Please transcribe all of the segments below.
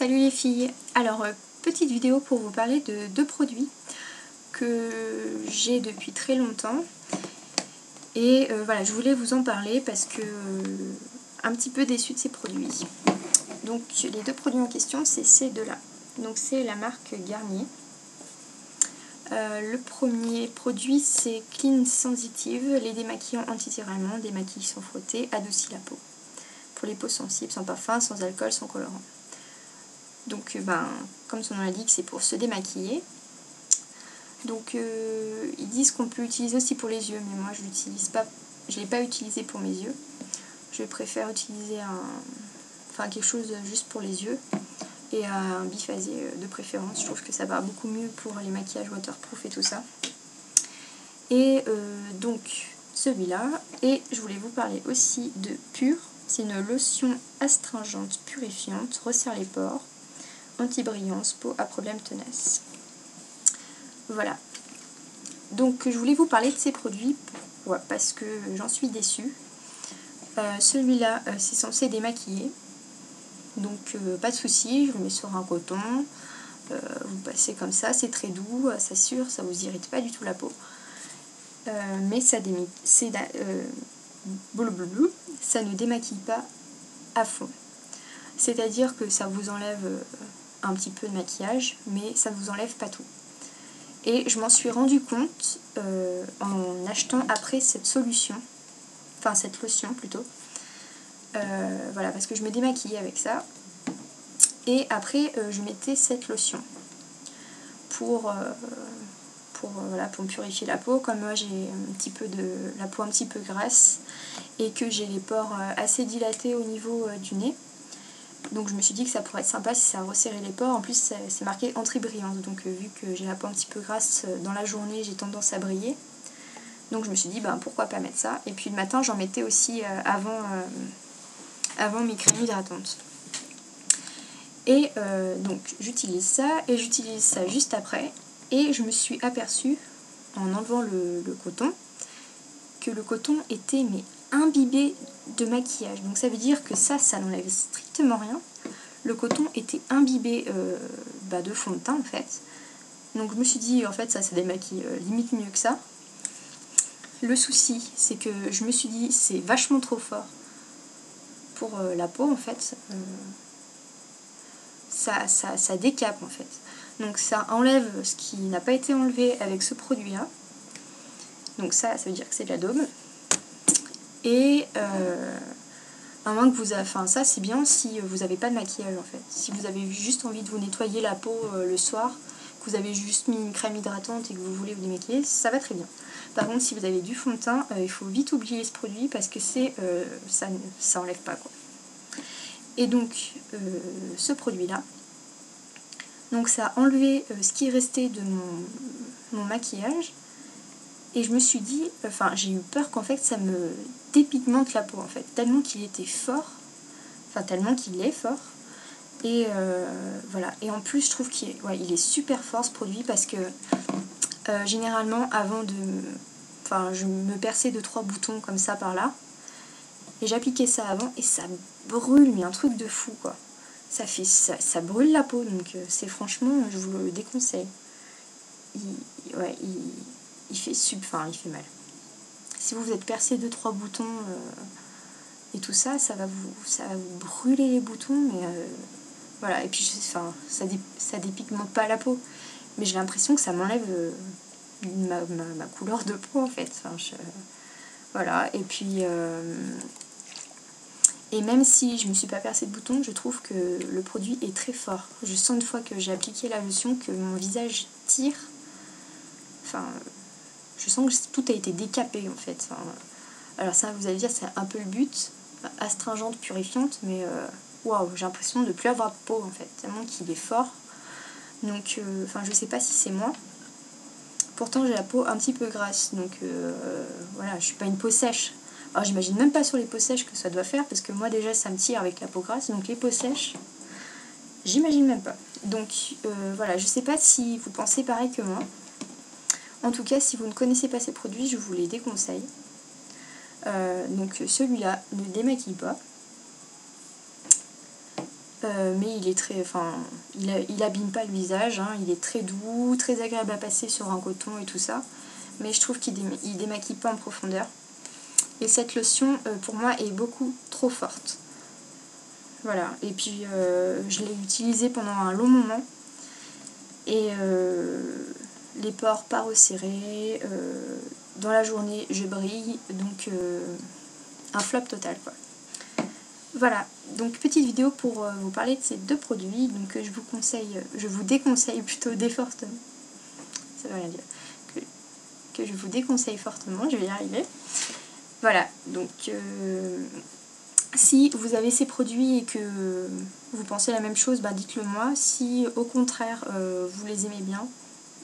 Salut les filles. Alors, petite vidéo pour vous parler de deux produits que j'ai depuis très longtemps. Et voilà, je voulais vous en parler parce que un petit peu déçue de ces produits. Donc, les deux produits en question, c'est ces deux-là. Donc, c'est la marque Garnier. Le premier produit, c'est Clean Sensitive, les démaquillants anti-tiraillement, démaquille sans frotter, adoucit la peau. Pour les peaux sensibles, sans parfum, sans alcool, sans colorant. Donc, comme son nom l'indique, c'est pour se démaquiller. Donc, ils disent qu'on peut l'utiliser aussi pour les yeux, mais moi je l'utilise pas. Je l'ai pas utilisé pour mes yeux. Je préfère utiliser quelque chose juste pour les yeux et un biphasé de préférence. Je trouve que ça va beaucoup mieux pour les maquillages waterproof et tout ça. Et donc celui-là. Et je voulais vous parler aussi de Pur. C'est une lotion astringente purifiante, resserre les pores, anti-brillance, peau à problème tenace. Voilà. Donc je voulais vous parler de ces produits parce que j'en suis déçue. Celui-là, c'est censé démaquiller. Donc pas de souci, je le mets sur un coton. Vous passez comme ça, c'est très doux, ça assure, ça vous irrite pas du tout la peau. Mais ça ne démaquille pas à fond. C'est-à-dire que ça vous enlève un petit peu de maquillage, mais ça ne vous enlève pas tout. Et je m'en suis rendu compte en achetant après cette solution, enfin cette lotion plutôt. Voilà, parce que je me démaquillais avec ça. Et après, je mettais cette lotion pour me purifier la peau. Comme moi, j'ai la peau un petit peu grasse et que j'ai les pores assez dilatés au niveau du nez. Donc je me suis dit que ça pourrait être sympa si ça resserrait les pores. En plus, c'est marqué anti-brillance. Donc vu que j'ai la peau un petit peu grasse, dans la journée, j'ai tendance à briller. Donc je me suis dit, pourquoi pas mettre ça. Et puis le matin, j'en mettais aussi avant mes crèmes hydratantes. Et donc j'utilise ça et j'utilise ça juste après. Et je me suis aperçue, en enlevant le coton, que le coton était imbibé de maquillage. Donc ça veut dire que ça n'enlève strictement rien. Le coton était imbibé de fond de teint en fait. Donc je me suis dit, en fait ça démaquille limite mieux que ça. Le souci, c'est que je me suis dit, c'est vachement trop fort pour la peau en fait. Ça décape en fait. Donc ça enlève ce qui n'a pas été enlevé avec ce produit là. Donc ça veut dire que c'est de la daube. Et à moins que vous avez, ça c'est bien si vous n'avez pas de maquillage en fait. Si vous avez juste envie de vous nettoyer la peau le soir, que vous avez juste mis une crème hydratante et que vous voulez vous démaquiller, ça va très bien. Par contre, si vous avez du fond de teint, il faut vite oublier ce produit parce que ça enlève pas quoi. Et donc ce produit là, donc ça a enlevé ce qui restait de mon maquillage. Et je me suis dit, j'ai eu peur qu'en fait ça me dépigmente la peau en fait, tellement qu'il était fort, tellement qu'il est fort. Et voilà, et en plus je trouve qu'il est super fort ce produit parce que généralement avant je me perçais 2-3 boutons comme ça par là, et j'appliquais ça avant et ça brûle, mais un truc de fou quoi. Ça brûle la peau, donc c'est franchement, je vous le déconseille. Il fait mal. Si vous êtes percé 2-3 boutons et tout ça, ça va vous brûler les boutons, mais voilà. Et puis ça dépigmente pas la peau, mais j'ai l'impression que ça m'enlève ma couleur de peau en fait. Voilà. Et puis et même si je me suis pas percé de boutons, je trouve que le produit est très fort. Je sens une fois que j'ai appliqué la lotion que mon visage tire. Je sens que tout a été décapé en fait. Alors ça, vous allez dire, c'est un peu le but, astringente, purifiante, mais waouh, j'ai l'impression de ne plus avoir de peau en fait, tellement qu'il est fort. Donc, je sais pas si c'est moi. Pourtant, j'ai la peau un petit peu grasse, donc voilà, je suis pas une peau sèche. Alors, j'imagine même pas sur les peaux sèches que ça doit faire, parce que moi déjà, ça me tire avec la peau grasse, donc les peaux sèches, j'imagine même pas. Donc voilà, je sais pas si vous pensez pareil que moi. En tout cas, si vous ne connaissez pas ces produits, je vous les déconseille. Donc celui-là ne démaquille pas. mais il est très, enfin, il abîme pas le visage, hein, il est très doux, très agréable à passer sur un coton et tout ça, mais je trouve qu'il démaquille pas en profondeur. Et cette lotion, pour moi, est beaucoup trop forte. Voilà, et puis je l'ai utilisée pendant un long moment, et les pores pas resserrés, dans la journée je brille, donc un flop total quoi. Voilà, donc petite vidéo pour vous parler de ces deux produits, donc je vous déconseille plutôt fortement, ça veut rien dire, que je vous déconseille fortement, je vais y arriver. Voilà, donc si vous avez ces produits et que vous pensez la même chose, bah dites-le moi. Si au contraire vous les aimez bien,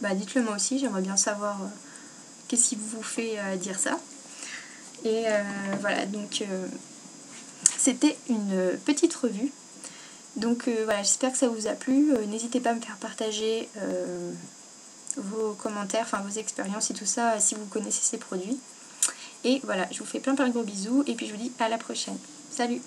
bah dites-le moi aussi, j'aimerais bien savoir qu'est-ce qui vous fait dire ça. Et voilà, donc c'était une petite revue. Donc voilà, j'espère que ça vous a plu. N'hésitez pas à me faire partager vos commentaires, enfin vos expériences et tout ça, si vous connaissez ces produits. Et voilà, je vous fais plein de gros bisous et puis je vous dis à la prochaine. Salut!